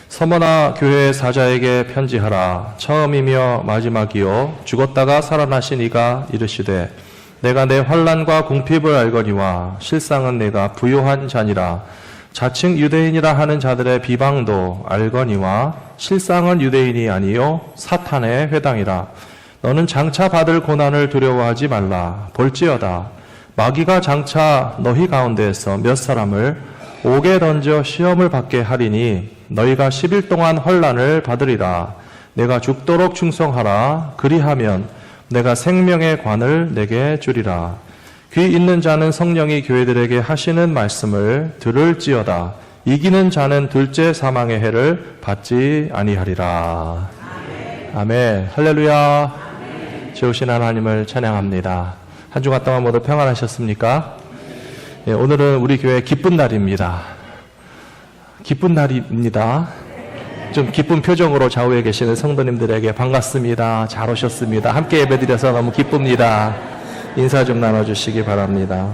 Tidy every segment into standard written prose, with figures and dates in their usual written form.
서머나 교회 사자에게 편지하라. 처음이며 마지막이요 죽었다가 살아나신 이가 이르시되 내가 내 환난과 궁핍을 알거니와 실상은 내가 부요한 자니라. 자칭 유대인이라 하는 자들의 비방도 알거니와 실상은 유대인이 아니요 사탄의 회당이라. 너는 장차 받을 고난을 두려워하지 말라. 볼지어다 마귀가 장차 너희 가운데에서 몇 사람을 옥에 던져 시험을 받게 하리니 너희가 10일 동안 환난을 받으리라. 내가 죽도록 충성하라. 그리하면 내가 생명의 관을 내게 주리라. 귀 있는 자는 성령이 교회들에게 하시는 말씀을 들을지어다. 이기는 자는 둘째 사망의 해를 받지 아니하리라. 아멘. 할렐루야. 좋으신 하나님을 찬양합니다. 한 주간 동안 모두 평안하셨습니까? 예, 오늘은 우리 교회 기쁜 날입니다. 기쁜 날입니다. 좀 기쁜 표정으로 좌우에 계시는 성도님들에게 반갑습니다. 잘 오셨습니다. 함께 예배드려서 너무 기쁩니다. 인사 좀 나눠주시기 바랍니다.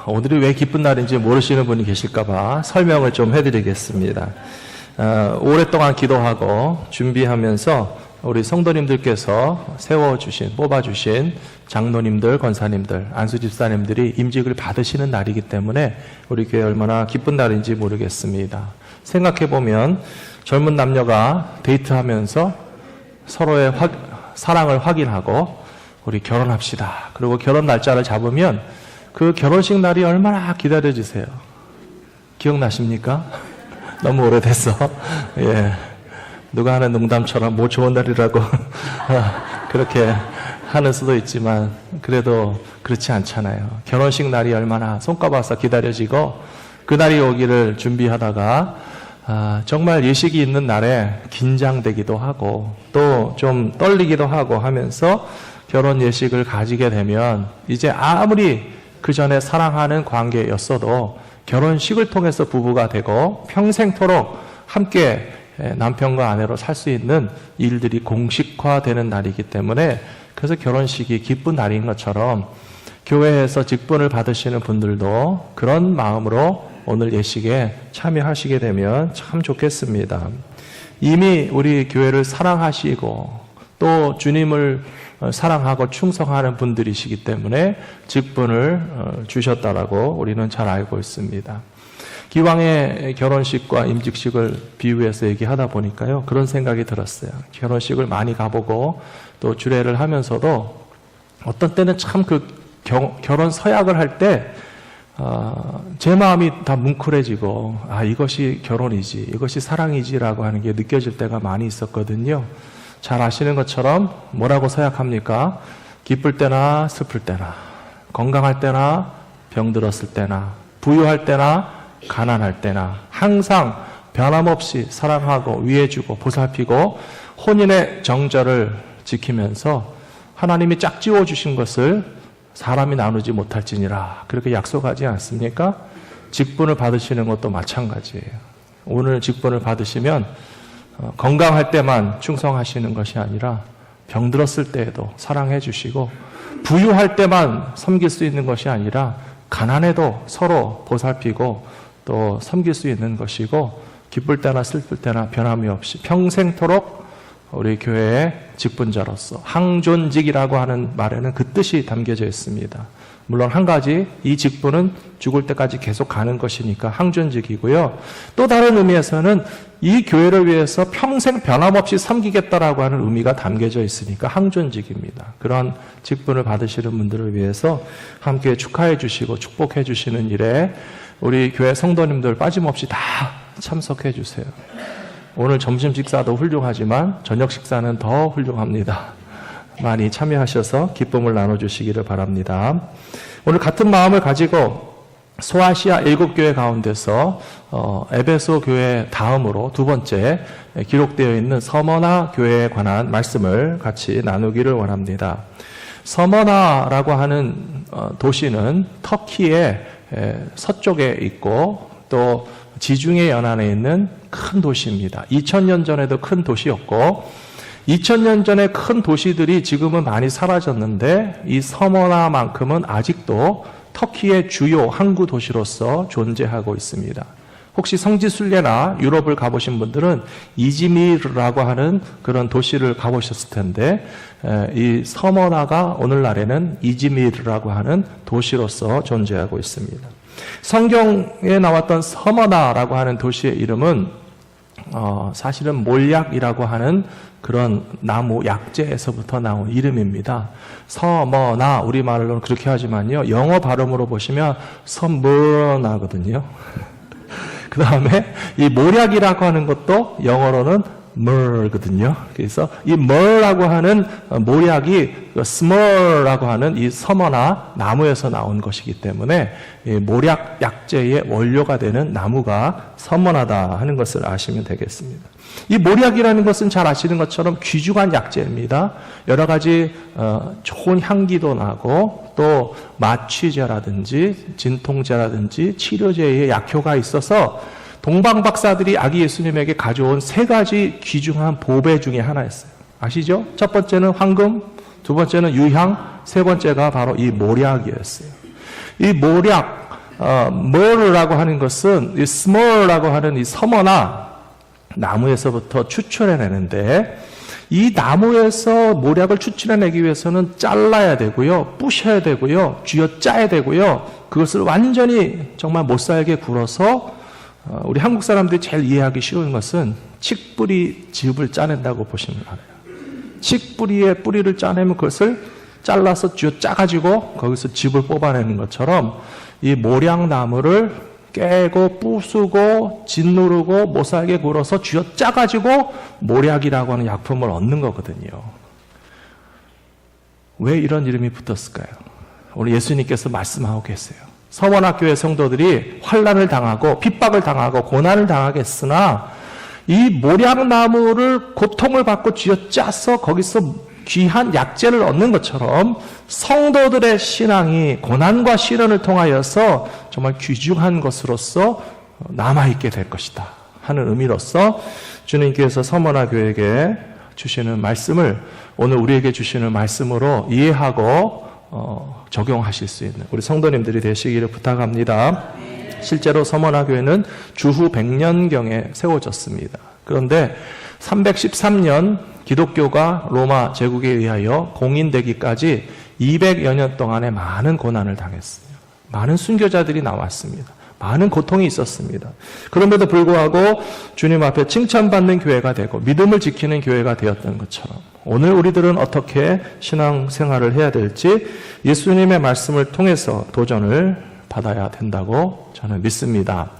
오늘이 왜 기쁜 날인지 모르시는 분이 계실까봐 설명을 좀 해드리겠습니다. 오랫동안 기도하고 준비하면서 우리 성도님들께서 세워주신, 뽑아주신 장로님들, 권사님들, 안수집사님들이 임직을 받으시는 날이기 때문에 우리 교회 얼마나 기쁜 날인지 모르겠습니다. 생각해보면 젊은 남녀가 데이트하면서 서로의 사랑을 확인하고 우리 결혼합시다. 그리고 결혼 날짜를 잡으면 그 결혼식 날이 얼마나 기다려지세요. 기억나십니까? 너무 오래됐어. 예. 누가 하는 농담처럼 뭐 좋은 날이라고 그렇게 하는 수도 있지만 그래도 그렇지 않잖아요. 결혼식 날이 얼마나 손꼽아서 기다려지고 그 날이 오기를 준비하다가 정말 예식이 있는 날에 긴장되기도 하고 또 좀 떨리기도 하고 하면서 결혼 예식을 가지게 되면 이제 아무리 그 전에 사랑하는 관계였어도 결혼식을 통해서 부부가 되고 평생토록 함께 남편과 아내로 살 수 있는 일들이 공식화되는 날이기 때문에 그래서 결혼식이 기쁜 날인 것처럼 교회에서 직분을 받으시는 분들도 그런 마음으로 오늘 예식에 참여하시게 되면 참 좋겠습니다. 이미 우리 교회를 사랑하시고 또 주님을 사랑하고 충성하는 분들이시기 때문에 직분을 주셨다라고 우리는 잘 알고 있습니다. 기왕의 결혼식과 임직식을 비유해서 얘기하다 보니까요, 그런 생각이 들었어요. 결혼식을 많이 가보고 또 주례를 하면서도 어떤 때는 참 그 결혼 서약을 할 때 제 마음이 다 뭉클해지고 이것이 결혼이지, 이것이 사랑이지라고 하는 게 느껴질 때가 많이 있었거든요. 잘 아시는 것처럼 뭐라고 서약합니까? 기쁠 때나 슬플 때나, 건강할 때나 병들었을 때나, 부유할 때나 가난할 때나 항상 변함없이 사랑하고 위해주고 보살피고 혼인의 정절을 지키면서 하나님이 짝지어 주신 것을 사람이 나누지 못할지니라 그렇게 약속하지 않습니까? 직분을 받으시는 것도 마찬가지예요. 오늘 직분을 받으시면 건강할 때만 충성하시는 것이 아니라 병들었을 때에도 사랑해 주시고 부유할 때만 섬길 수 있는 것이 아니라 가난해도 서로 보살피고 또 섬길 수 있는 것이고 기쁠 때나 슬플 때나 변함이 없이 평생토록 우리 교회의 직분자로서 항존직이라고 하는 말에는 그 뜻이 담겨져 있습니다. 물론 한 가지 이 직분은 죽을 때까지 계속 가는 것이니까 항존직이고요. 또 다른 의미에서는 이 교회를 위해서 평생 변함없이 섬기겠다라고 하는 의미가 담겨져 있으니까 항존직입니다. 그런 직분을 받으시는 분들을 위해서 함께 축하해 주시고 축복해 주시는 일에 우리 교회 성도님들 빠짐없이 다 참석해 주세요. 오늘 점심 식사도 훌륭하지만 저녁 식사는 더 훌륭합니다. 많이 참여하셔서 기쁨을 나눠주시기를 바랍니다. 오늘 같은 마음을 가지고 소아시아 7교회 가운데서 에베소 교회 다음으로 두 번째 기록되어 있는 서머나 교회에 관한 말씀을 같이 나누기를 원합니다. 서머나라고 하는 도시는 터키의 서쪽에 있고 또 지중해 연안에 있는 큰 도시입니다. 2000년 전에도 큰 도시였고 2000년 전에 큰 도시들이 지금은 많이 사라졌는데 이 서머나만큼은 아직도 터키의 주요 항구 도시로서 존재하고 있습니다. 혹시 성지순례나 유럽을 가보신 분들은 이즈미르라고 하는 그런 도시를 가보셨을 텐데, 이 서머나가 오늘날에는 이즈미르라고 하는 도시로서 존재하고 있습니다. 성경에 나왔던 서머나라고 하는 도시의 이름은 사실은 몰약이라고 하는 그런 나무 약재에서부터 나온 이름입니다. 서머나, 우리말로는 그렇게 하지만요, 영어 발음으로 보시면 서머나거든요. 그 다음에 이 몰약이라고 하는 것도 영어로는 mer거든요. 그래서 이 mer라고 하는 몰약이 small라고 하는 이 서머나 나무에서 나온 것이기 때문에 이 몰약 약재의 원료가 되는 나무가 서머나다 하는 것을 아시면 되겠습니다. 이 몰약이라는 것은 잘 아시는 것처럼 귀중한 약재입니다. 여러 가지 좋은 향기도 나고 또 마취제라든지 진통제라든지 치료제의 약효가 있어서 동방 박사들이 아기 예수님에게 가져온 3가지 귀중한 보배 중에 하나였어요. 아시죠? 첫 번째는 황금, 두 번째는 유향, 세 번째가 바로 이 몰약이었어요. 이 몰약, 머르라고 하는 것은 이 small라고 하는 이 서머나 나무에서부터 추출해내는데, 이 나무에서 몰약을 추출해내기 위해서는 잘라야 되고요, 부셔야 되고요, 쥐어짜야 되고요, 그것을 완전히 정말 못살게 굴어서, 우리 한국 사람들이 제일 이해하기 쉬운 것은 칡뿌리 즙을 짜낸다고 보시면 알아요. 칡뿌리의 뿌리를 짜내면 그것을 잘라서 쥐어짜가지고 거기서 즙을 뽑아내는 것처럼 이 몰약나무를 깨고 부수고 짓누르고 못살게 굴어서 쥐어짜가지고 몰약이라고 하는 약품을 얻는 거거든요. 왜 이런 이름이 붙었을까요? 오늘 예수님께서 말씀하고 계세요. 서원학교의 성도들이 환난을 당하고 핍박을 당하고 고난을 당하겠으나 이 몰약나무를 고통을 받고 쥐어짜서 거기서 귀한 약재를 얻는 것처럼 성도들의 신앙이 고난과 시련을 통하여서 정말 귀중한 것으로서 남아있게 될 것이다 하는 의미로서 주님께서 서머나교회에게 주시는 말씀을 오늘 우리에게 주시는 말씀으로 이해하고 적용하실 수 있는 우리 성도님들이 되시기를 부탁합니다. 실제로 서머나교회는 주후 100년경에 세워졌습니다. 그런데 313년 기독교가 로마 제국에 의하여 공인되기까지 200여 년 동안에 많은 고난을 당했어요. 많은 순교자들이 나왔습니다. 많은 고통이 있었습니다. 그럼에도 불구하고 주님 앞에 칭찬받는 교회가 되고 믿음을 지키는 교회가 되었던 것처럼 오늘 우리들은 어떻게 신앙생활을 해야 될지 예수님의 말씀을 통해서 도전을 받아야 된다고 저는 믿습니다.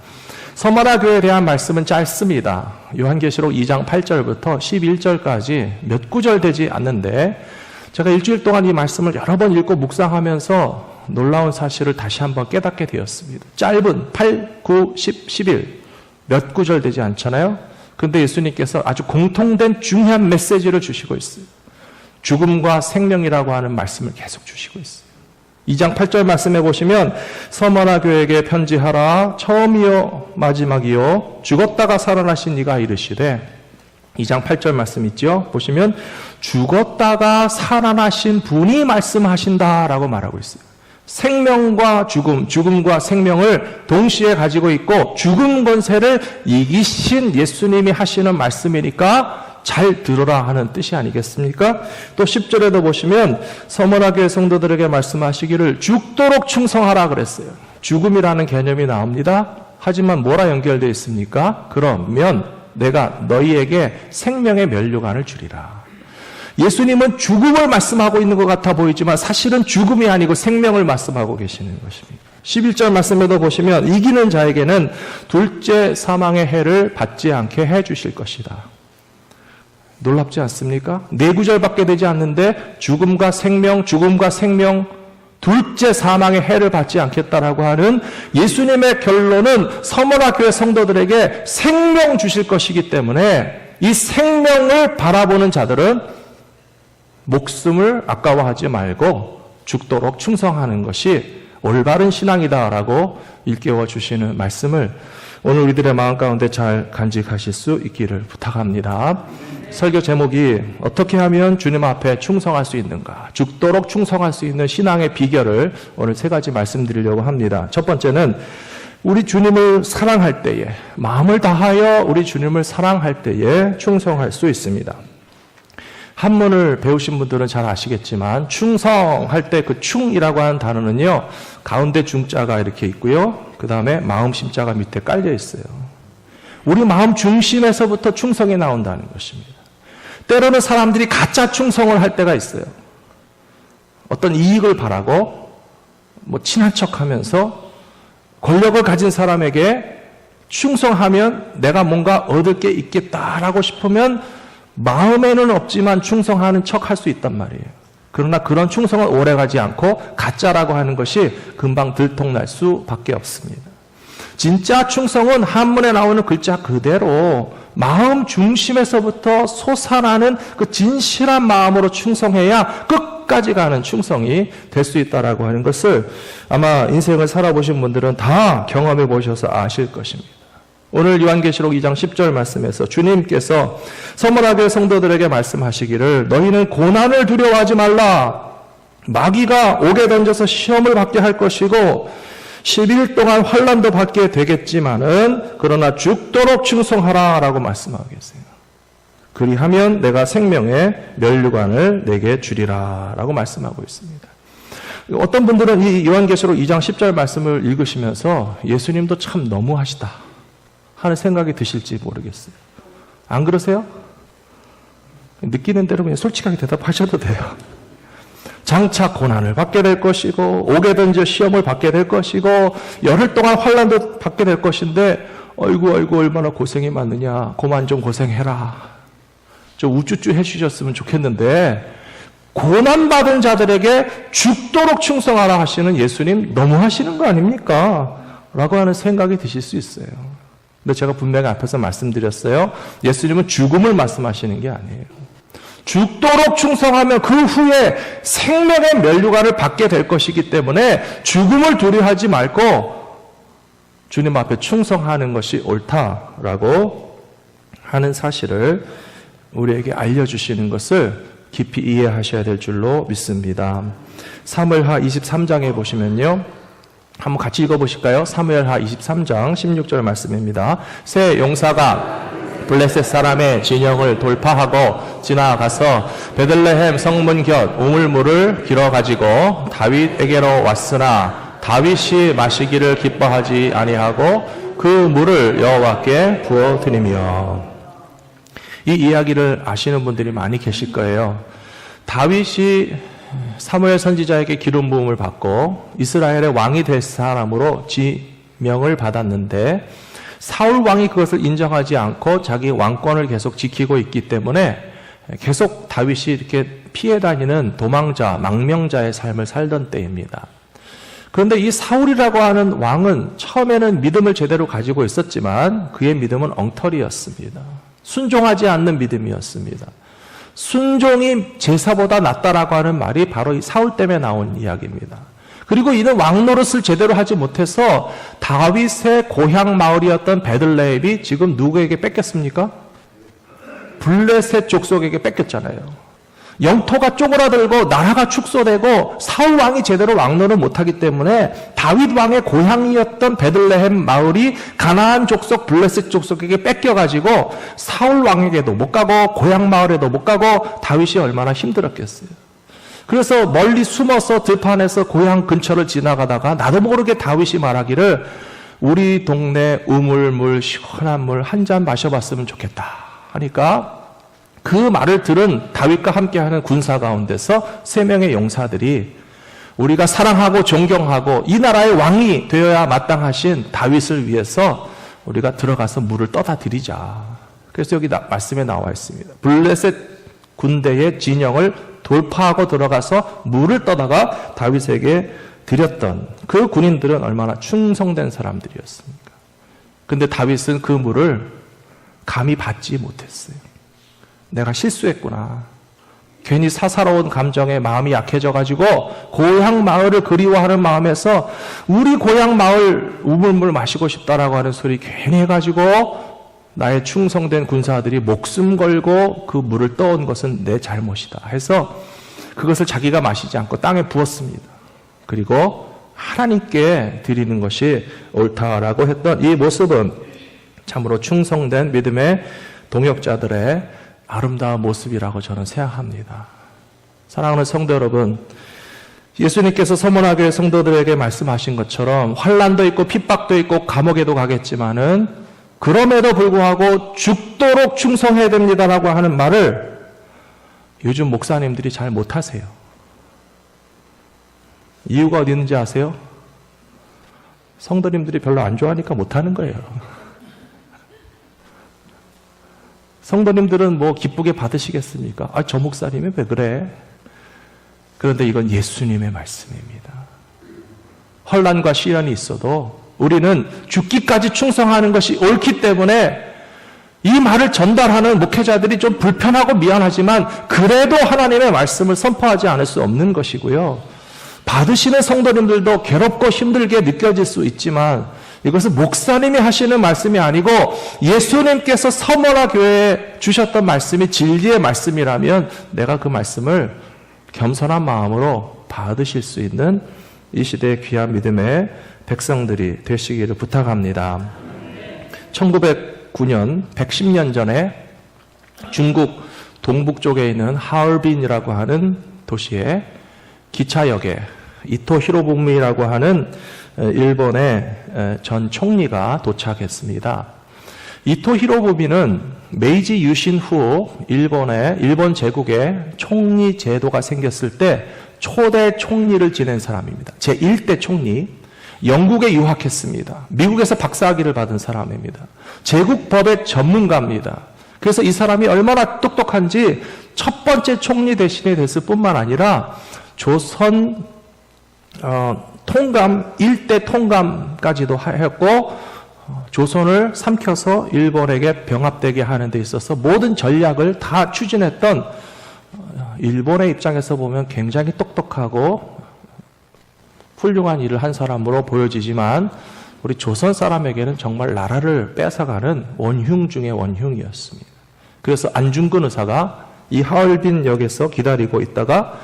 서머나 교회에 대한 말씀은 짧습니다. 요한계시록 2장 8절부터 11절까지 몇 구절 되지 않는데 제가 일주일 동안 이 말씀을 여러 번 읽고 묵상하면서 놀라운 사실을 다시 한번 깨닫게 되었습니다. 짧은 8, 9, 10, 11 몇 구절 되지 않잖아요. 그런데 예수님께서 아주 공통된 중요한 메시지를 주시고 있어요. 죽음과 생명이라고 하는 말씀을 계속 주시고 있어요. 2장 8절 말씀해 보시면 서머나 교회에게 편지하라. 처음이요 마지막이요 죽었다가 살아나신 이가 이르시되 2장 8절 말씀 있죠. 보시면 죽었다가 살아나신 분이 말씀하신다라고 말하고 있어요. 생명과 죽음, 죽음과 생명을 동시에 가지고 있고 죽음 권세를 이기신 예수님이 하시는 말씀이니까 잘 들어라 하는 뜻이 아니겠습니까? 또 10절에도 보시면 서머나 교회 성도들에게 말씀하시기를 죽도록 충성하라 그랬어요. 죽음이라는 개념이 나옵니다. 하지만 뭐라 연결되어 있습니까? 그러면 내가 너희에게 생명의 면류관을 주리라. 예수님은 죽음을 말씀하고 있는 것 같아 보이지만 사실은 죽음이 아니고 생명을 말씀하고 계시는 것입니다. 11절 말씀에도 보시면 이기는 자에게는 둘째 사망의 해를 받지 않게 해 주실 것이다. 놀랍지 않습니까? 4구절밖에 되지 않는데 죽음과 생명, 둘째 사망의 해를 받지 않겠다라고 하는 예수님의 결론은 서머나 교회 성도들에게 생명 주실 것이기 때문에 이 생명을 바라보는 자들은 목숨을 아까워하지 말고 죽도록 충성하는 것이 올바른 신앙이다라고 일깨워 주시는 말씀을 오늘 우리들의 마음 가운데 잘 간직하실 수 있기를 부탁합니다. 설교 제목이 어떻게 하면 주님 앞에 충성할 수 있는가, 죽도록 충성할 수 있는 신앙의 비결을 오늘 3가지 말씀드리려고 합니다. 첫 번째는 우리 주님을 사랑할 때에, 마음을 다하여 우리 주님을 사랑할 때에 충성할 수 있습니다. 한문을 배우신 분들은 잘 아시겠지만 충성할 때 그 충이라고 하는 단어는요, 가운데 중자가 이렇게 있고요, 그 다음에 마음 심자가 밑에 깔려 있어요. 우리 마음 중심에서부터 충성이 나온다는 것입니다. 때로는 사람들이 가짜 충성을 할 때가 있어요. 어떤 이익을 바라고 친한 척하면서 권력을 가진 사람에게 충성하면 내가 뭔가 얻을 게 있겠다라고 싶으면 마음에는 없지만 충성하는 척 할 수 있단 말이에요. 그러나 그런 충성은 오래가지 않고 가짜라고 하는 것이 금방 들통날 수밖에 없습니다. 진짜 충성은 한문에 나오는 글자 그대로 마음 중심에서부터 솟아나는 그 진실한 마음으로 충성해야 끝까지 가는 충성이 될 수 있다라고 하는 것을 아마 인생을 살아보신 분들은 다 경험해 보셔서 아실 것입니다. 오늘 요한계시록 2장 10절 말씀에서 주님께서 서머라교회 성도들에게 말씀하시기를 너희는 고난을 두려워하지 말라. 마귀가 옥에 던져서 시험을 받게 할 것이고 10일 동안 환난도 받게 되겠지만은 그러나 죽도록 충성하라 라고 말씀하고 계세요. 그리하면 내가 생명의 면류관을 내게 주리라 라고 말씀하고 있습니다. 어떤 분들은 이 요한계시록 2장 10절 말씀을 읽으시면서 예수님도 참 너무하시다 하는 생각이 드실지 모르겠어요. 안 그러세요? 느끼는 대로 그냥 솔직하게 대답하셔도 돼요. 장차 고난을 받게 될 것이고 옥에 던져 시험을 받게 될 것이고 열흘 동안 환난도 받게 될 것인데 아이고 얼마나 고생이 많느냐, 그만 좀 고생해라, 좀 우쭈쭈 해주셨으면 좋겠는데 고난받은 자들에게 죽도록 충성하라 하시는 예수님 너무하시는 거 아닙니까? 라고 하는 생각이 드실 수 있어요. 근데 제가 분명히 앞에서 말씀드렸어요. 예수님은 죽음을 말씀하시는 게 아니에요. 죽도록 충성하면 그 후에 생명의 면류관을 받게 될 것이기 때문에 죽음을 두려워하지 말고 주님 앞에 충성하는 것이 옳다라고 하는 사실을 우리에게 알려주시는 것을 깊이 이해하셔야 될 줄로 믿습니다. 사무엘하 23장에 보시면요, 한번 같이 읽어보실까요? 사무엘하 23장 16절 말씀입니다. 새 용사가 블레셋 사람의 진영을 돌파하고 지나가서 베들레헴 성문 곁 우물물을 길어가지고 다윗에게로 왔으나 다윗이 마시기를 기뻐하지 아니하고 그 물을 여호와께 부어드리며. 이 이야기를 아시는 분들이 많이 계실 거예요. 다윗이 사무엘 선지자에게 기름 부음을 받고 이스라엘의 왕이 될 사람으로 지명을 받았는데 사울 왕이 그것을 인정하지 않고 자기 왕권을 계속 지키고 있기 때문에 계속 다윗이 이렇게 피해 다니는 도망자, 망명자의 삶을 살던 때입니다. 그런데 이 사울이라고 하는 왕은 처음에는 믿음을 제대로 가지고 있었지만 그의 믿음은 엉터리였습니다. 순종하지 않는 믿음이었습니다. 순종이 제사보다 낫다라고 하는 말이 바로 이 사울 때문에 나온 이야기입니다. 그리고 이는 왕 노릇을 제대로 하지 못해서 다윗의 고향 마을이었던 베들레헴이 지금 누구에게 뺏겼습니까? 블레셋 족속에게 뺏겼잖아요. 영토가 쪼그라들고 나라가 축소되고 사울 왕이 제대로 왕 노릇을 못하기 때문에 다윗 왕의 고향이었던 베들레헴 마을이 가나안 족속 블레셋 족속에게 뺏겨가지고 사울 왕에게도 못 가고 고향 마을에도 못 가고 다윗이 얼마나 힘들었겠어요. 그래서 멀리 숨어서 들판에서 고향 근처를 지나가다가 나도 모르게 다윗이 말하기를 우리 동네 우물물 시원한 물 한 잔 마셔봤으면 좋겠다 하니까 그 말을 들은 다윗과 함께하는 군사 가운데서 3명의 용사들이 우리가 사랑하고 존경하고 이 나라의 왕이 되어야 마땅하신 다윗을 위해서 우리가 들어가서 물을 떠다 드리자. 그래서 여기 말씀에 나와 있습니다. 블레셋 군대의 진영을 돌파하고 들어가서 물을 떠다가 다윗에게 드렸던 그 군인들은 얼마나 충성된 사람들이었습니까? 근데 다윗은 그 물을 감히 받지 못했어요. 내가 실수했구나. 괜히 사사로운 감정에 마음이 약해져가지고 고향 마을을 그리워하는 마음에서 우리 고향 마을 우물물 마시고 싶다라고 하는 소리 괜히 해가지고 나의 충성된 군사들이 목숨 걸고 그 물을 떠온 것은 내 잘못이다 해서 그것을 자기가 마시지 않고 땅에 부었습니다. 그리고 하나님께 드리는 것이 옳다라고 했던 이 모습은 참으로 충성된 믿음의 동역자들의 아름다운 모습이라고 저는 생각합니다. 사랑하는 성도 여러분, 예수님께서 서문화교회 성도들에게 말씀하신 것처럼 환난도 있고 핍박도 있고 감옥에도 가겠지만은 그럼에도 불구하고 죽도록 충성해야 됩니다라고 하는 말을 요즘 목사님들이 잘 못하세요. 이유가 어디 있는지 아세요? 성도님들이 별로 안 좋아하니까 못하는 거예요. 성도님들은 뭐 기쁘게 받으시겠습니까? 아, 저 목사님이 왜 그래? 그런데 이건 예수님의 말씀입니다. 환난과 시련이 있어도 우리는 죽기까지 충성하는 것이 옳기 때문에 이 말을 전달하는 목회자들이 좀 불편하고 미안하지만 그래도 하나님의 말씀을 선포하지 않을 수 없는 것이고요. 받으시는 성도님들도 괴롭고 힘들게 느껴질 수 있지만 이것은 목사님이 하시는 말씀이 아니고 예수님께서 서머나 교회에 주셨던 말씀이 진리의 말씀이라면 내가 그 말씀을 겸손한 마음으로 받으실 수 있는 이 시대의 귀한 믿음의 백성들이 되시기를 부탁합니다. 1909년 110년 전에 중국 동북 쪽에 있는 하얼빈이라고 하는 도시에 기차역에 이토 히로부미라고 하는 일본의 전 총리가 도착했습니다. 이토 히로부미는 메이지 유신 후 일본 제국에 총리 제도가 생겼을 때 초대 총리를 지낸 사람입니다. 제1대 총리, 영국에 유학했습니다. 미국에서 박사학위를 받은 사람입니다. 제국법의 전문가입니다. 그래서 이 사람이 얼마나 똑똑한지 첫 번째 총리 대신에 됐을 뿐만 아니라 조선 통감, 일대 통감까지도 했고 조선을 삼켜서 일본에게 병합되게 하는 데 있어서 모든 전략을 다 추진했던 일본의 입장에서 보면 굉장히 똑똑하고 훌륭한 일을 한 사람으로 보여지지만 우리 조선 사람에게는 정말 나라를 뺏어가는 원흉 중의 원흉이었습니다. 그래서 안중근 의사가 이 하얼빈 역에서 기다리고 있다가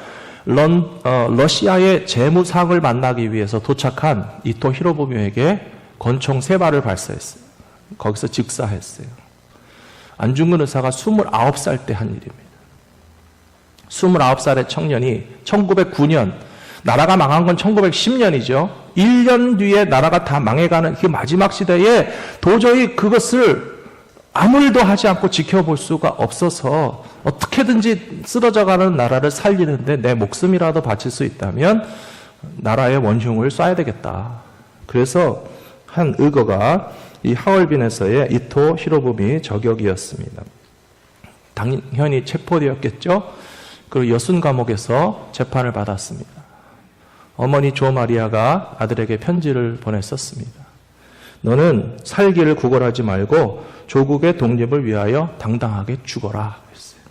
러시아의 재무상을 만나기 위해서 도착한 이토 히로부미에게 권총 3발을 발사했어요. 거기서 즉사했어요. 안중근 의사가 29살 때 한 일입니다. 29살의 청년이 1909년, 나라가 망한 건 1910년이죠. 1년 뒤에 나라가 다 망해가는 그 마지막 시대에 도저히 그것을 아무 일도 하지 않고 지켜볼 수가 없어서 어떻게든지 쓰러져가는 나라를 살리는데 내 목숨이라도 바칠 수 있다면 나라의 원흉을 쏴야 되겠다. 그래서 한 의거가 이 하얼빈에서의 이토 히로부미 저격이었습니다. 당연히 체포되었겠죠. 그리고 여순 감옥에서 재판을 받았습니다. 어머니 조 마리아가 아들에게 편지를 보냈었습니다. 너는 살기를 구걸하지 말고 조국의 독립을 위하여 당당하게 죽어라 했어요.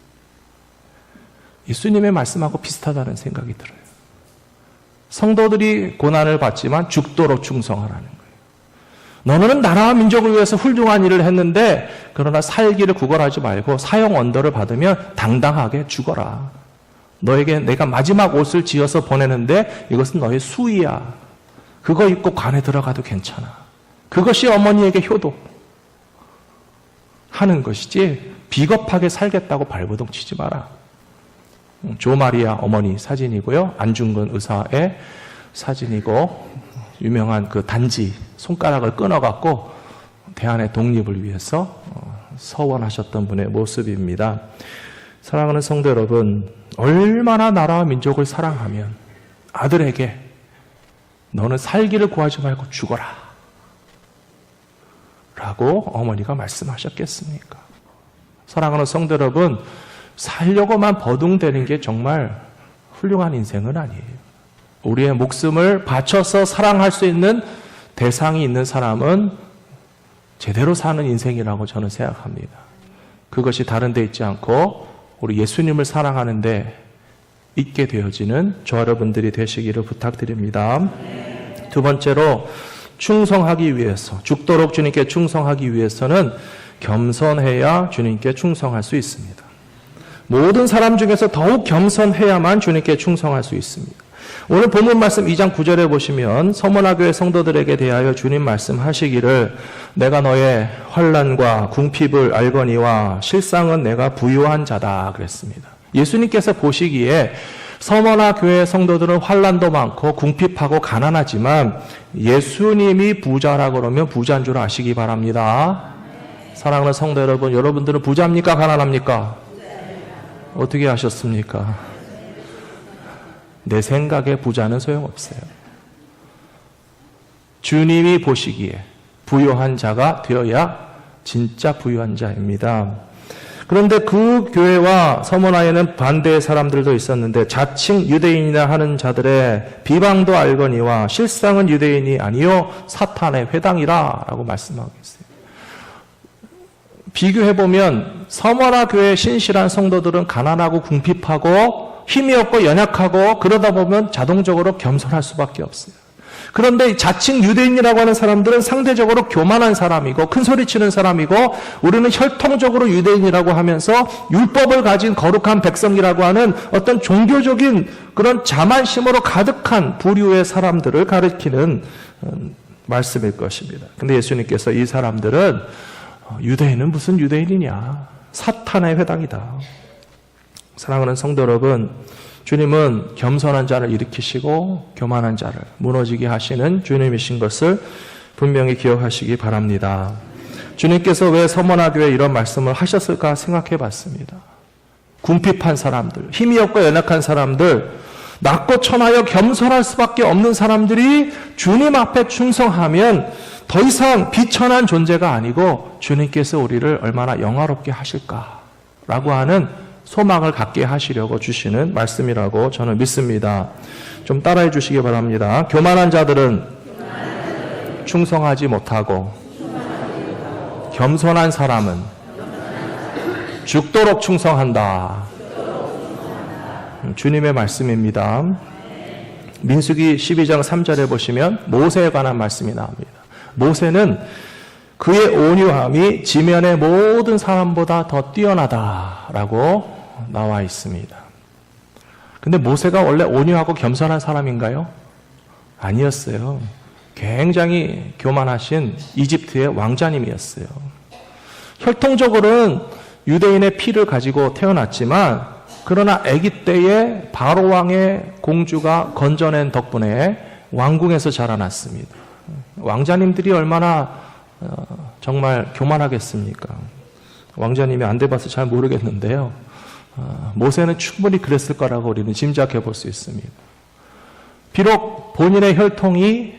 예수님의 말씀하고 비슷하다는 생각이 들어요. 성도들이 고난을 받지만 죽도록 충성하라는 거예요. 너는 나라와 민족을 위해서 훌륭한 일을 했는데 그러나 살기를 구걸하지 말고 사형 언도를 받으면 당당하게 죽어라. 너에게 내가 마지막 옷을 지어서 보내는데 이것은 너의 수의야. 그거 입고 관에 들어가도 괜찮아. 그것이 어머니에게 효도 하는 것이지 비겁하게 살겠다고 발버둥 치지 마라. 조 마리아 어머니 사진이고요. 안중근 의사의 사진이고 유명한 그 단지 손가락을 끊어갖고 대한의 독립을 위해서 서원하셨던 분의 모습입니다. 사랑하는 성도 여러분, 얼마나 나라와 민족을 사랑하면 아들에게 너는 살기를 구하지 말고 죽어라 라고 어머니가 말씀하셨겠습니까? 사랑하는 성도 여러분, 살려고만 버둥대는 게 정말 훌륭한 인생은 아니에요. 우리의 목숨을 바쳐서 사랑할 수 있는 대상이 있는 사람은 제대로 사는 인생이라고 저는 생각합니다. 그것이 다른 데 있지 않고 우리 예수님을 사랑하는데 있게 되어지는 저와 여러분들이 되시기를 부탁드립니다. 두 번째로 충성하기 위해서, 죽도록 주님께 충성하기 위해서는 겸손해야 주님께 충성할 수 있습니다. 모든 사람 중에서 더욱 겸손해야만 주님께 충성할 수 있습니다. 오늘 본문 말씀 2장 9절에 보시면 서머나 교회 성도들에게 대하여 주님 말씀하시기를 내가 너의 환난과 궁핍을 알거니와 실상은 내가 부유한 자다 그랬습니다. 예수님께서 보시기에 서머나 교회 성도들은 환난도 많고 궁핍하고 가난하지만 예수님이 부자라 그러면 부자인 줄 아시기 바랍니다. 사랑하는 성도 여러분, 여러분들은 부자입니까? 가난합니까? 어떻게 하셨습니까? 내 생각에 부자는 소용없어요. 주님이 보시기에 부유한 자가 되어야 진짜 부유한 자입니다. 그런데 그 교회와 서머나에는 반대의 사람들도 있었는데 자칭 유대인이라 하는 자들의 비방도 알거니와 실상은 유대인이 아니요 사탄의 회당이라 라고 말씀하고 있어요. 비교해보면 서머나 교회의 신실한 성도들은 가난하고 궁핍하고 힘이 없고 연약하고 그러다 보면 자동적으로 겸손할 수밖에 없어요. 그런데 자칭 유대인이라고 하는 사람들은 상대적으로 교만한 사람이고 큰소리치는 사람이고 우리는 혈통적으로 유대인이라고 하면서 율법을 가진 거룩한 백성이라고 하는 어떤 종교적인 그런 자만심으로 가득한 부류의 사람들을 가리키는 말씀일 것입니다. 근데 예수님께서 이 사람들은 유대인은 무슨 유대인이냐? 사탄의 회당이다. 사랑하는 성도 여러분, 주님은 겸손한 자를 일으키시고 교만한 자를 무너지게 하시는 주님이신 것을 분명히 기억하시기 바랍니다. 주님께서 왜 서머나 교회에 이런 말씀을 하셨을까 생각해 봤습니다. 궁핍한 사람들, 힘이 없고 연약한 사람들, 낮고 천하여 겸손할 수밖에 없는 사람들이 주님 앞에 충성하면 더 이상 비천한 존재가 아니고 주님께서 우리를 얼마나 영화롭게 하실까라고 하는 소망을 갖게 하시려고 주시는 말씀이라고 저는 믿습니다. 좀 따라해 주시기 바랍니다. 교만한 자들은 충성하지 못하고 겸손한 사람은 죽도록 충성한다. 주님의 말씀입니다. 민수기 12장 3절에 보시면 모세에 관한 말씀이 나옵니다. 모세는 그의 온유함이 지면의 모든 사람보다 더 뛰어나다라고 나와 있습니다. 근데 모세가 원래 온유하고 겸손한 사람인가요? 아니었어요. 굉장히 교만하신 이집트의 왕자님이었어요. 혈통적으로는 유대인의 피를 가지고 태어났지만 그러나 아기 때에 바로 왕의 공주가 건져낸 덕분에 왕궁에서 자라났습니다. 왕자님들이 얼마나 정말 교만하겠습니까? 왕자님이 안 돼봐서 잘 모르겠는데요. 모세는 충분히 그랬을 거라고 우리는 짐작해 볼 수 있습니다. 비록 본인의 혈통이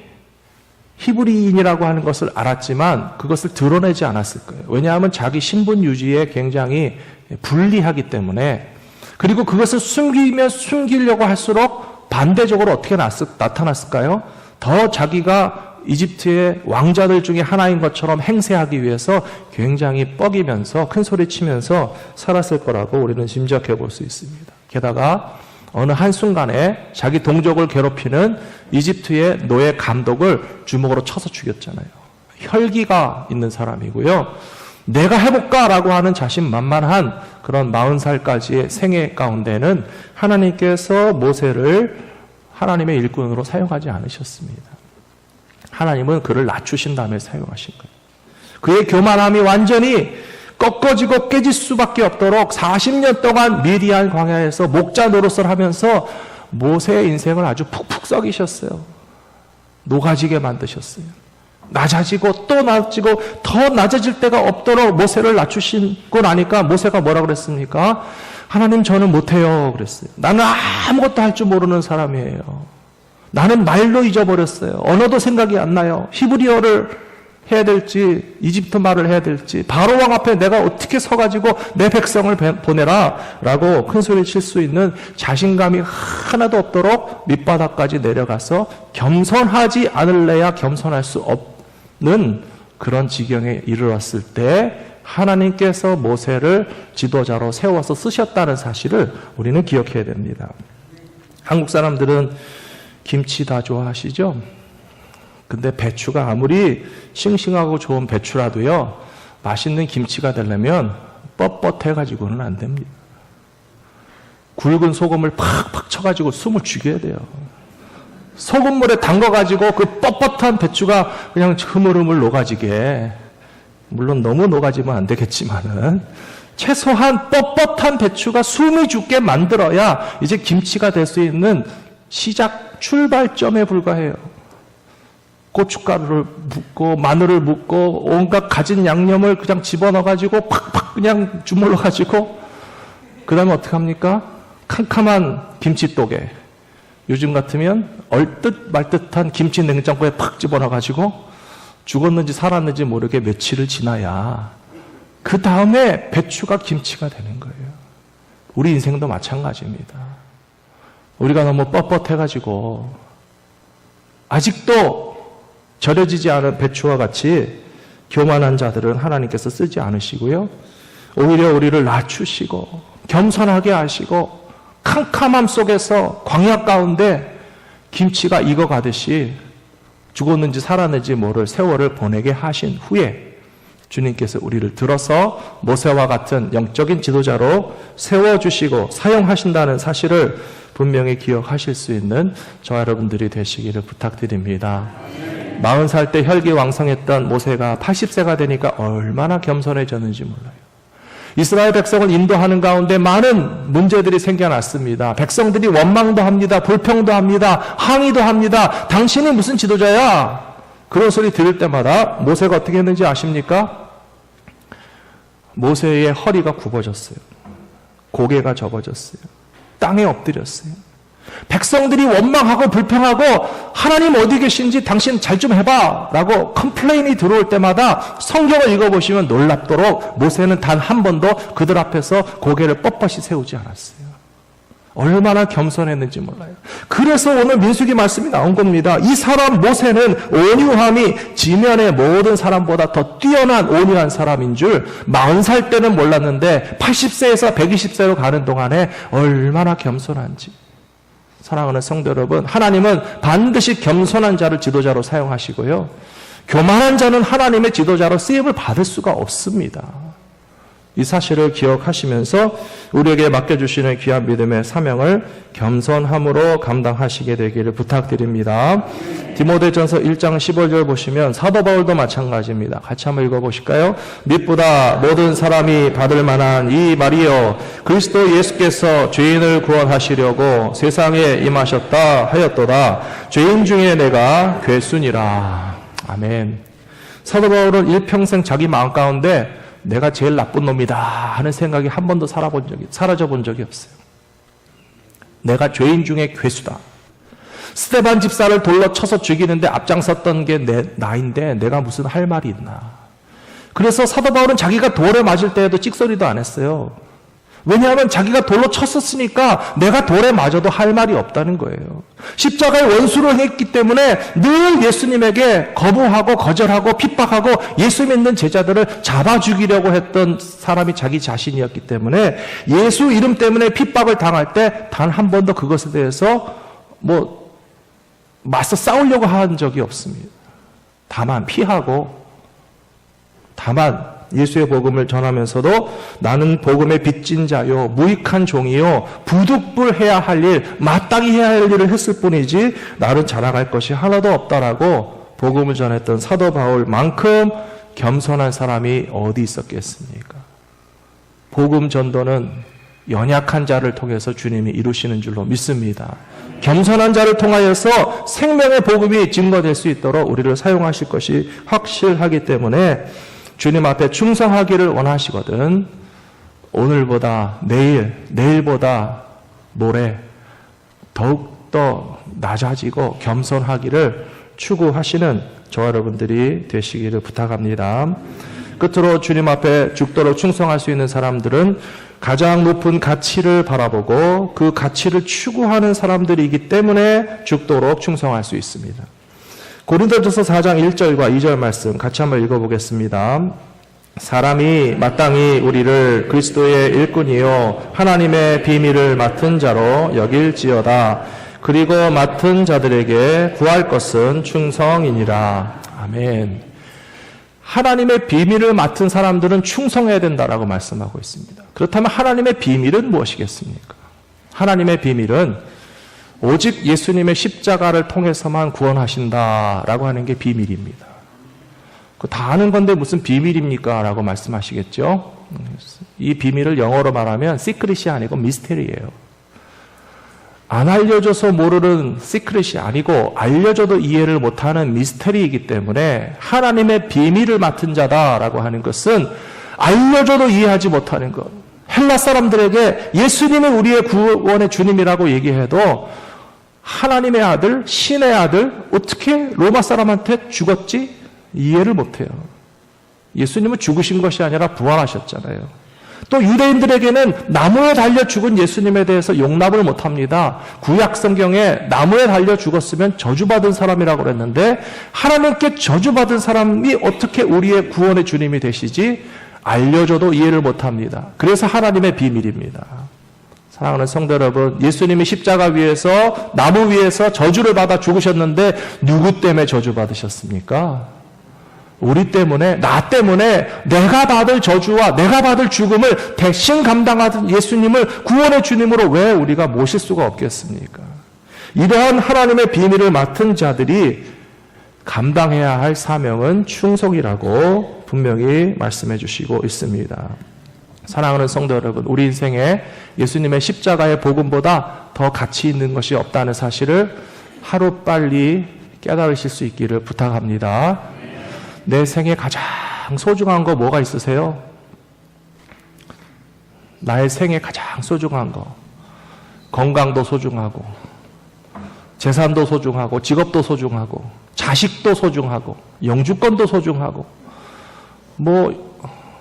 히브리인이라고 하는 것을 알았지만 그것을 드러내지 않았을 거예요. 왜냐하면 자기 신분 유지에 굉장히 불리하기 때문에, 그리고 그것을 숨기면 숨기려고 할수록 반대적으로 어떻게 나타났을까요? 더 자기가 이집트의 왕자들 중에 하나인 것처럼 행세하기 위해서 굉장히 뻐기면서 큰 소리 치면서 살았을 거라고 우리는 짐작해 볼 수 있습니다. 게다가 어느 한순간에 자기 동족을 괴롭히는 이집트의 노예 감독을 주먹으로 쳐서 죽였잖아요. 혈기가 있는 사람이고요. 내가 해볼까라고 하는 자신만만한 그런 40살까지의 생애 가운데는 하나님께서 모세를 하나님의 일꾼으로 사용하지 않으셨습니다. 하나님은 그를 낮추신 다음에 사용하신 거예요. 그의 교만함이 완전히 꺾어지고 깨질 수밖에 없도록 40년 동안 미디안 광야에서 목자 노릇을 하면서 모세의 인생을 아주 푹푹 썩이셨어요. 녹아지게 만드셨어요. 낮아지고 또 낮아지고 더 낮아질 데가 없도록 모세를 낮추시고 나니까 모세가 뭐라 그랬습니까? 하나님, 저는 못해요 그랬어요. 나는 아무것도 할 줄 모르는 사람이에요. 나는 말도 잊어버렸어요. 언어도 생각이 안 나요. 히브리어를 해야 될지 이집트 말을 해야 될지 바로 왕 앞에 내가 어떻게 서가지고 내 백성을 보내라 라고 큰소리 칠 수 있는 자신감이 하나도 없도록 밑바닥까지 내려가서 겸손하지 않을래야 겸손할 수 없는 그런 지경에 이르렀을 때 하나님께서 모세를 지도자로 세워서 쓰셨다는 사실을 우리는 기억해야 됩니다. 한국 사람들은 김치 다 좋아하시죠? 근데 배추가 아무리 싱싱하고 좋은 배추라도요, 맛있는 김치가 되려면 뻣뻣해가지고는 안 됩니다. 굵은 소금을 팍팍 쳐가지고 숨을 죽여야 돼요. 소금물에 담가가지고 그 뻣뻣한 배추가 그냥 흐물흐물 녹아지게, 물론 너무 녹아지면 안 되겠지만은 최소한 뻣뻣한 배추가 숨이 죽게 만들어야 이제 김치가 될 수 있는 시작 출발점에 불과해요. 고춧가루를 붓고 마늘을 붓고 온갖 가진 양념을 그냥 집어넣어가지고 팍팍 그냥 주물러가지고 그 다음에 어떻게 합니까? 캄캄한 김치독에 요즘 같으면 얼듯 말듯한 김치 냉장고에 팍 집어넣어가지고 죽었는지 살았는지 모르게 며칠을 지나야 그 다음에 배추가 김치가 되는 거예요. 우리 인생도 마찬가지입니다. 우리가 너무 뻣뻣해가지고 아직도 절여지지 않은 배추와 같이 교만한 자들은 하나님께서 쓰지 않으시고요. 오히려 우리를 낮추시고 겸손하게 하시고 캄캄함 속에서 광야 가운데 김치가 익어가듯이 죽었는지 살았는지 모를 세월을 보내게 하신 후에 주님께서 우리를 들어서 모세와 같은 영적인 지도자로 세워주시고 사용하신다는 사실을 분명히 기억하실 수 있는 저와 여러분들이 되시기를 부탁드립니다. 40살 때 혈기왕성했던 모세가 80세가 되니까 얼마나 겸손해졌는지 몰라요. 이스라엘 백성을 인도하는 가운데 많은 문제들이 생겨났습니다. 백성들이 원망도 합니다. 불평도 합니다. 항의도 합니다. 당신이 무슨 지도자야? 그런 소리 들을 때마다 모세가 어떻게 했는지 아십니까? 모세의 허리가 굽어졌어요. 고개가 접어졌어요. 땅에 엎드렸어요. 백성들이 원망하고 불평하고 하나님 어디 계신지 당신 잘 좀 해봐 라고 컴플레인이 들어올 때마다 성경을 읽어보시면 놀랍도록 모세는 단 한 번도 그들 앞에서 고개를 뻣뻣이 세우지 않았어요. 얼마나 겸손했는지 몰라요. 그래서 오늘 민수기 말씀이 나온 겁니다. 이 사람 모세는 온유함이 지면의 모든 사람보다 더 뛰어난 온유한 사람인 줄 40살 때는 몰랐는데 80세에서 120세로 가는 동안에 얼마나 겸손한지. 사랑하는 성도 여러분, 하나님은 반드시 겸손한 자를 지도자로 사용하시고요. 교만한 자는 하나님의 지도자로 쓰임을 받을 수가 없습니다. 이 사실을 기억하시면서 우리에게 맡겨주시는 귀한 믿음의 사명을 겸손함으로 감당하시게 되기를 부탁드립니다. 디모데전서 1장 15절 보시면 사도 바울도 마찬가지입니다. 같이 한번 읽어보실까요? 밉보다 모든 사람이 받을 만한 이 말이요 그리스도 예수께서 죄인을 구원하시려고 세상에 임하셨다 하였도다. 죄인 중에 내가 괴순이라. 아멘. 사도 바울은 일평생 자기 마음 가운데 내가 제일 나쁜 놈이다 하는 생각이 한 번도 사라져 본 적이 없어요. 내가 죄인 중에 괴수다. 스데반 집사를 돌로 쳐서 죽이는데 앞장섰던 게 나인데 내가 무슨 할 말이 있나. 그래서 사도 바울은 자기가 돌에 맞을 때에도 찍소리도 안 했어요. 왜냐하면 자기가 돌로 쳤었으니까 내가 돌에 맞아도 할 말이 없다는 거예요. 십자가의 원수를 했기 때문에 늘 예수님에게 거부하고 거절하고 핍박하고 예수 믿는 제자들을 잡아 죽이려고 했던 사람이 자기 자신이었기 때문에 예수 이름 때문에 핍박을 당할 때 단 한 번도 그것에 대해서 맞서 싸우려고 한 적이 없습니다. 다만 피하고 예수의 복음을 전하면서도 나는 복음의 빚진 자요 무익한 종이요 부득불해야 할 일 마땅히 해야 할 일을 했을 뿐이지 나를 자랑할 것이 하나도 없다라고 복음을 전했던 사도 바울만큼 겸손한 사람이 어디 있었겠습니까? 복음 전도는 연약한 자를 통해서 주님이 이루시는 줄로 믿습니다. 겸손한 자를 통하여서 생명의 복음이 증거될 수 있도록 우리를 사용하실 것이 확실하기 때문에 주님 앞에 충성하기를 원하시거든 오늘보다 내일보다 모레 더욱더 낮아지고 겸손하기를 추구하시는 저와 여러분들이 되시기를 부탁합니다. 끝으로 주님 앞에 죽도록 충성할 수 있는 사람들은 가장 높은 가치를 바라보고 그 가치를 추구하는 사람들이기 때문에 죽도록 충성할 수 있습니다. 고린도전서 4장 1절과 2절 말씀 같이 한번 읽어보겠습니다. 사람이 마땅히 우리를 그리스도의 일꾼이요 하나님의 비밀을 맡은 자로 여길지어다. 그리고 맡은 자들에게 구할 것은 충성이니라. 아멘. 하나님의 비밀을 맡은 사람들은 충성해야 된다라고 말씀하고 있습니다. 그렇다면 하나님의 비밀은 무엇이겠습니까? 하나님의 비밀은 오직 예수님의 십자가를 통해서만 구원하신다라고 하는 게 비밀입니다. 다 아는 건데 무슨 비밀입니까? 라고 말씀하시겠죠? 이 비밀을 영어로 말하면 시크릿이 아니고 미스테리예요. 안 알려줘서 모르는 시크릿이 아니고 알려줘도 이해를 못하는 미스테리이기 때문에 하나님의 비밀을 맡은 자다라고 하는 것은 알려줘도 이해하지 못하는 것. 헬라 사람들에게 예수님은 우리의 구원의 주님이라고 얘기해도 하나님의 아들, 신의 아들, 어떻게 로마 사람한테 죽었지? 이해를 못해요. 예수님은 죽으신 것이 아니라 부활하셨잖아요. 또 유대인들에게는 나무에 달려 죽은 예수님에 대해서 용납을 못합니다. 구약 성경에 나무에 달려 죽었으면 저주받은 사람이라고 그랬는데 하나님께 저주받은 사람이 어떻게 우리의 구원의 주님이 되시지? 알려줘도 이해를 못합니다. 그래서 하나님의 비밀입니다. 사랑하는 성도 여러분, 예수님이 십자가 위에서 나무 위에서 저주를 받아 죽으셨는데 누구 때문에 저주받으셨습니까? 우리 때문에, 나 때문에 내가 받을 저주와 내가 받을 죽음을 대신 감당하던 예수님을 구원의 주님으로 왜 우리가 모실 수가 없겠습니까? 이러한 하나님의 비밀을 맡은 자들이 감당해야 할 사명은 충성이라고 분명히 말씀해 주시고 있습니다. 사랑하는 성도 여러분, 우리 인생에 예수님의 십자가의 복음보다 더 가치 있는 것이 없다는 사실을 하루빨리 깨달으실 수 있기를 부탁합니다. 내 생에 가장 소중한 거 뭐가 있으세요? 나의 생에 가장 소중한 거. 건강도 소중하고, 재산도 소중하고, 직업도 소중하고, 자식도 소중하고, 영주권도 소중하고,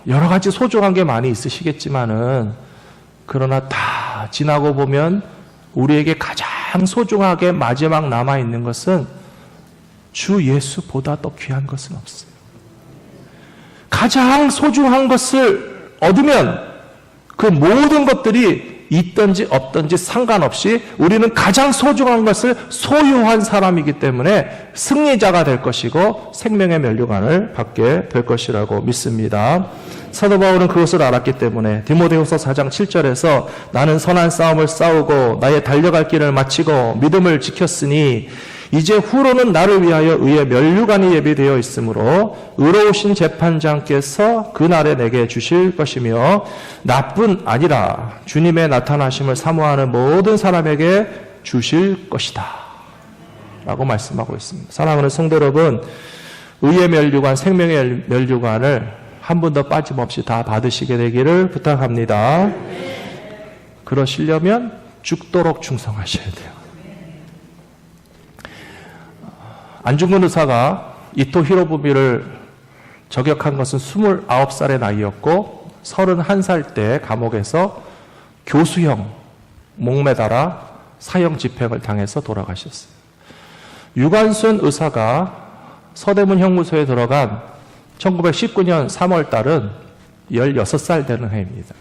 여러 가지 소중한 게 많이 있으시겠지만은, 그러나 다 지나고 보면 우리에게 가장 소중하게 마지막 남아있는 것은 주 예수보다 더 귀한 것은 없어요. 가장 소중한 것을 얻으면 그 모든 것들이 있든지 없든지 상관없이 우리는 가장 소중한 것을 소유한 사람이기 때문에 승리자가 될 것이고 생명의 면류관을 받게 될 것이라고 믿습니다. 사도 바울은 그것을 알았기 때문에 디모데후서 4장 7절에서 나는 선한 싸움을 싸우고 나의 달려갈 길을 마치고 믿음을 지켰으니 이제 후로는 나를 위하여 의의 면류관이 예비되어 있으므로 의로우신 재판장께서 그날에 내게 주실 것이며 나뿐 아니라 주님의 나타나심을 사모하는 모든 사람에게 주실 것이다 라고 말씀하고 있습니다. 사랑하는 성도 여러분, 의의 면류관, 생명의 면류관을 한 분도 빠짐없이 다 받으시게 되기를 부탁합니다. 그러시려면 죽도록 충성하셔야 돼요. 안중근 의사가 이토 히로부미를 저격한 것은 29살의 나이였고 31살 때 감옥에서 교수형 목매달아 사형 집행을 당해서 돌아가셨어요. 유관순 의사가 서대문 형무소에 들어간 1919년 3월 달은 16살 되는 해입니다.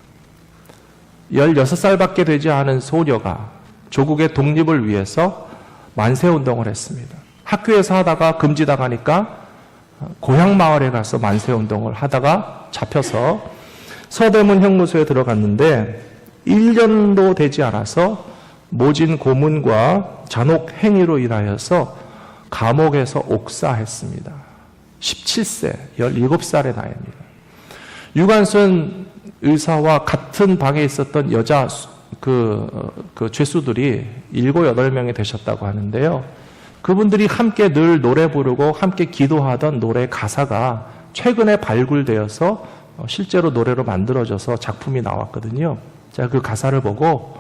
16살밖에 되지 않은 소녀가 조국의 독립을 위해서 만세운동을 했습니다. 학교에서 하다가 금지당하니까 고향 마을에 가서 만세운동을 하다가 잡혀서 서대문 형무소에 들어갔는데 1년도 되지 않아서 모진 고문과 잔혹 행위로 인하여서 감옥에서 옥사했습니다. 17세, 17살의 나이입니다. 유관순 의사와 같은 방에 있었던 여자 죄수들이 7, 8명이 되셨다고 하는데요. 그분들이 함께 늘 노래 부르고 함께 기도하던 노래 가사가 최근에 발굴되어서 실제로 노래로 만들어져서 작품이 나왔거든요. 제가 그 가사를 보고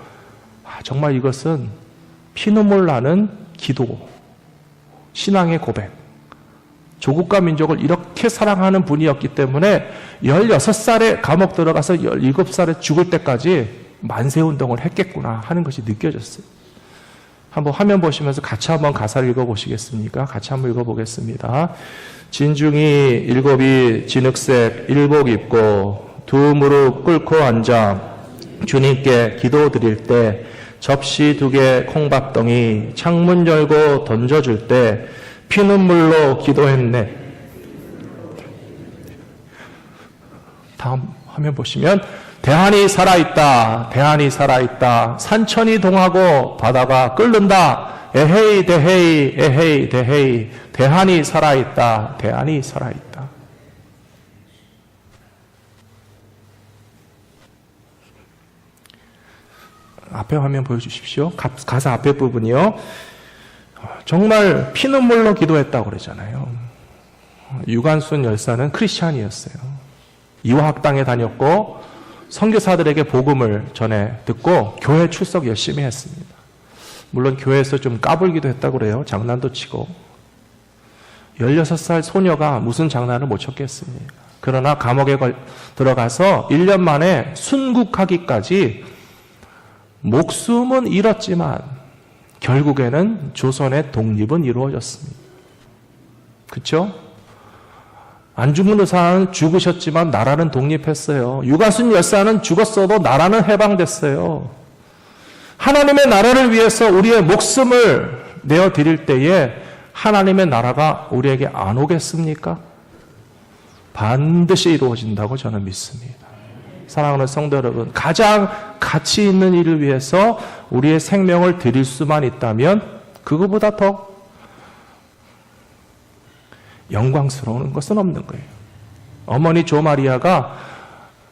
정말 이것은 피눈물 나는 기도, 신앙의 고백, 조국과 민족을 이렇게 사랑하는 분이었기 때문에 16살에 감옥 들어가서 17살에 죽을 때까지 만세운동을 했겠구나 하는 것이 느껴졌어요. 한번 화면 보시면서 같이 한번 가사를 읽어보시겠습니까? 같이 한번 읽어보겠습니다. 진중이 7이 진흙색 일복 입고 두 무릎 꿇고 앉아 주님께 기도 드릴 때 접시 2개 콩밥덩이 창문 열고 던져줄 때 피눈물로 기도했네. 다음 화면 보시면 대한이 살아있다. 대한이 살아있다. 산천이 동하고 바다가 끓는다. 에헤이 대헤이 에헤이 대헤이. 대한이 살아있다. 대한이 살아있다. 앞에 화면 보여주십시오. 가사 앞에 부분이요. 정말 피눈물로 기도했다고 그러잖아요. 유관순 열사는 크리스찬이었어요. 이화학당에 다녔고 선교사들에게 복음을 전해 듣고 교회 출석 열심히 했습니다. 물론 교회에서 좀 까불기도 했다고 그래요. 장난도 치고. 16살 소녀가 무슨 장난을 못 쳤겠습니까? 그러나 감옥에 들어가서 1년 만에 순국하기까지 목숨은 잃었지만 결국에는 조선의 독립은 이루어졌습니다. 그렇죠? 안중근 의사는 죽으셨지만 나라는 독립했어요. 유관순 열사는 죽었어도 나라는 해방됐어요. 하나님의 나라를 위해서 우리의 목숨을 내어드릴 때에 하나님의 나라가 우리에게 안 오겠습니까? 반드시 이루어진다고 저는 믿습니다. 사랑하는 성도 여러분, 가장 가치 있는 일을 위해서 우리의 생명을 드릴 수만 있다면 그거보다 더 영광스러운 것은 없는 거예요. 어머니 조마리아가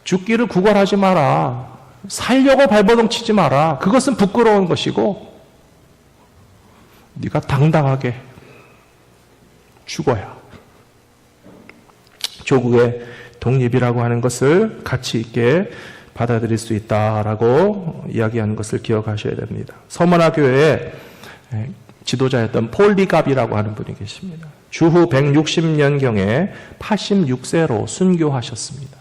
죽기를 구걸하지 마라. 살려고 발버둥 치지 마라. 그것은 부끄러운 것이고 네가 당당하게 죽어야 조국의 독립이라고 하는 것을 가치 있게 받아들일 수 있다라고 이야기하는 것을 기억하셔야 됩니다. 서머나 교회의 지도자였던 폴리갑이라고 하는 분이 계십니다. 주후 160년경에 86세로 순교하셨습니다.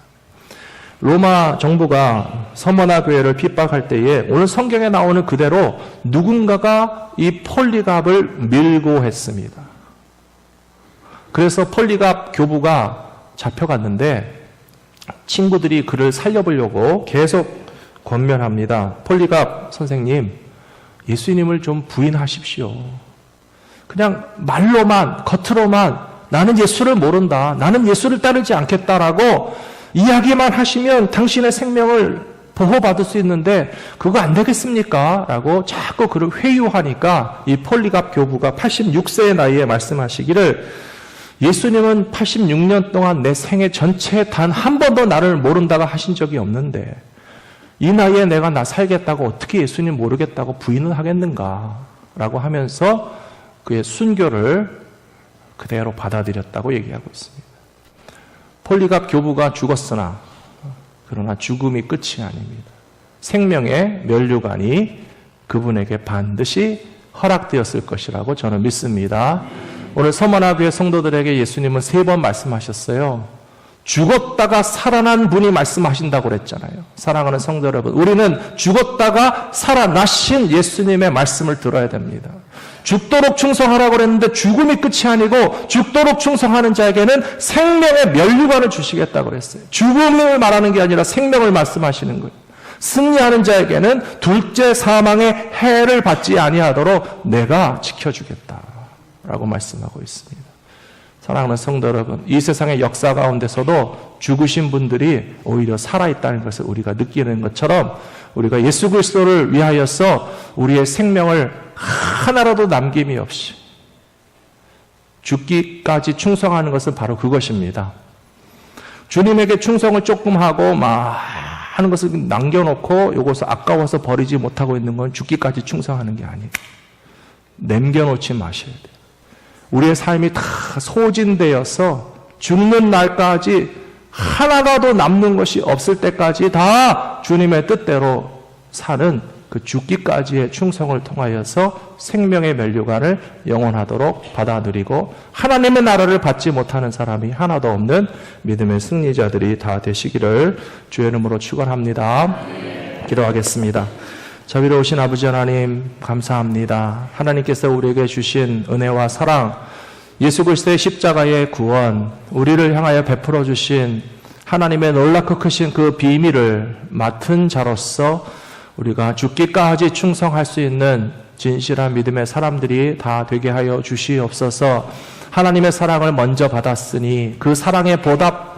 로마 정부가 서머나 교회를 핍박할 때에 오늘 성경에 나오는 그대로 누군가가 이 폴리갑을 밀고 했습니다. 그래서 폴리갑 교부가 잡혀갔는데 친구들이 그를 살려보려고 계속 권면합니다. 폴리갑 선생님, 예수님을 좀 부인하십시오. 그냥 말로만, 겉으로만 나는 예수를 모른다. 나는 예수를 따르지 않겠다라고 이야기만 하시면 당신의 생명을 보호받을 수 있는데 그거 안 되겠습니까? 라고 자꾸 그를 회유하니까 이 폴리갑 교부가 86세의 나이에 말씀하시기를 예수님은 86년 동안 내 생애 전체에 단 한 번도 나를 모른다고 하신 적이 없는데 이 나이에 내가 나 살겠다고 어떻게 예수님 모르겠다고 부인을 하겠는가? 라고 하면서 그의 순교를 그대로 받아들였다고 얘기하고 있습니다. 폴리갑 교부가 죽었으나 그러나 죽음이 끝이 아닙니다. 생명의 면류관이 그분에게 반드시 허락되었을 것이라고 저는 믿습니다. 오늘 서머나 교회 성도들에게 예수님은 3번 말씀하셨어요. 죽었다가 살아난 분이 말씀하신다고 그랬잖아요. 사랑하는 성도 여러분, 우리는 죽었다가 살아나신 예수님의 말씀을 들어야 됩니다. 죽도록 충성하라고 그랬는데 죽음이 끝이 아니고 죽도록 충성하는 자에게는 생명의 면류관을 주시겠다고 그랬어요. 죽음을 말하는 게 아니라 생명을 말씀하시는 거예요. 승리하는 자에게는 둘째 사망의 해를 받지 아니하도록 내가 지켜주겠다라고 말씀하고 있습니다. 사랑하는 성도 여러분, 이 세상의 역사 가운데서도 죽으신 분들이 오히려 살아있다는 것을 우리가 느끼는 것처럼 우리가 예수 그리스도를 위하여서 우리의 생명을 하나라도 남김이 없이 죽기까지 충성하는 것은 바로 그것입니다. 주님에게 충성을 조금 하고 하는 것을 남겨놓고 이것을 아까워서 버리지 못하고 있는 건 죽기까지 충성하는 게 아니에요. 남겨놓지 마셔야 돼요. 우리의 삶이 다 소진되어서 죽는 날까지 하나라도 남는 것이 없을 때까지 다 주님의 뜻대로 사는 그 죽기까지의 충성을 통하여서 생명의 면류관을 영원하도록 받아들이고 하나님의 나라를 받지 못하는 사람이 하나도 없는 믿음의 승리자들이 다 되시기를 주의 이름으로 축원합니다. 기도하겠습니다. 자비로우신 아버지 하나님 감사합니다. 하나님께서 우리에게 주신 은혜와 사랑, 예수 그리스도의 십자가의 구원, 우리를 향하여 베풀어 주신 하나님의 놀랍고 크신 그 비밀을 맡은 자로서 우리가 죽기까지 충성할 수 있는 진실한 믿음의 사람들이 다 되게 하여 주시옵소서. 하나님의 사랑을 먼저 받았으니 그 사랑에 보답하기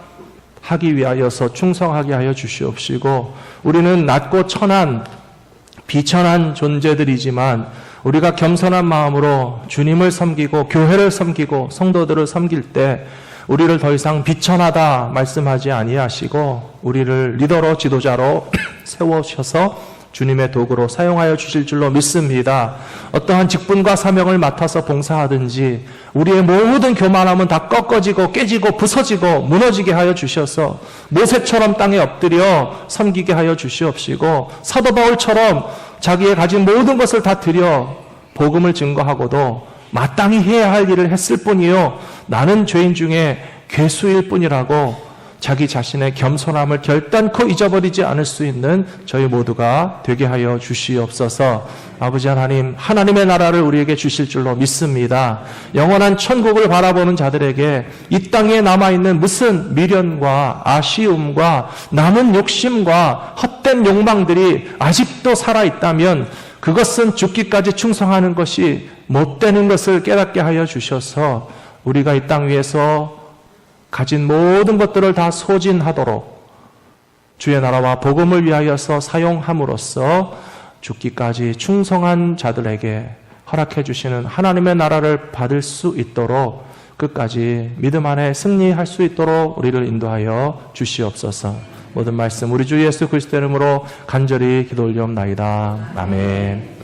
하기 위하여서 충성하게 하여 주시옵시고, 우리는 낮고 천한 비천한 존재들이지만 우리가 겸손한 마음으로 주님을 섬기고 교회를 섬기고 성도들을 섬길 때 우리를 더 이상 비천하다 말씀하지 아니하시고 우리를 리더로 지도자로 세우셔서 주님의 도구로 사용하여 주실 줄로 믿습니다. 어떠한 직분과 사명을 맡아서 봉사하든지 우리의 모든 교만함은 다 꺾어지고 깨지고 부서지고 무너지게 하여 주셔서 모세처럼 땅에 엎드려 섬기게 하여 주시옵시고, 사도 바울처럼 자기의 가진 모든 것을 다 드려 복음을 증거하고도 마땅히 해야 할 일을 했을 뿐이요 나는 죄인 중에 괴수일 뿐이라고 자기 자신의 겸손함을 결단코 잊어버리지 않을 수 있는 저희 모두가 되게 하여 주시옵소서. 아버지 하나님, 하나님의 나라를 우리에게 주실 줄로 믿습니다. 영원한 천국을 바라보는 자들에게 이 땅에 남아있는 무슨 미련과 아쉬움과 남은 욕심과 헛된 욕망들이 아직도 살아있다면 그것은 죽기까지 충성하는 것이 못 되는 것을 깨닫게 하여 주셔서 우리가 이 땅 위에서 가진 모든 것들을 다 소진하도록 주의 나라와 복음을 위하여서 사용함으로써 죽기까지 충성한 자들에게 허락해 주시는 하나님의 나라를 받을 수 있도록 끝까지 믿음 안에 승리할 수 있도록 우리를 인도하여 주시옵소서. 모든 말씀 우리 주 예수 그리스도 이름으로 간절히 기도 올리옵나이다. 아멘.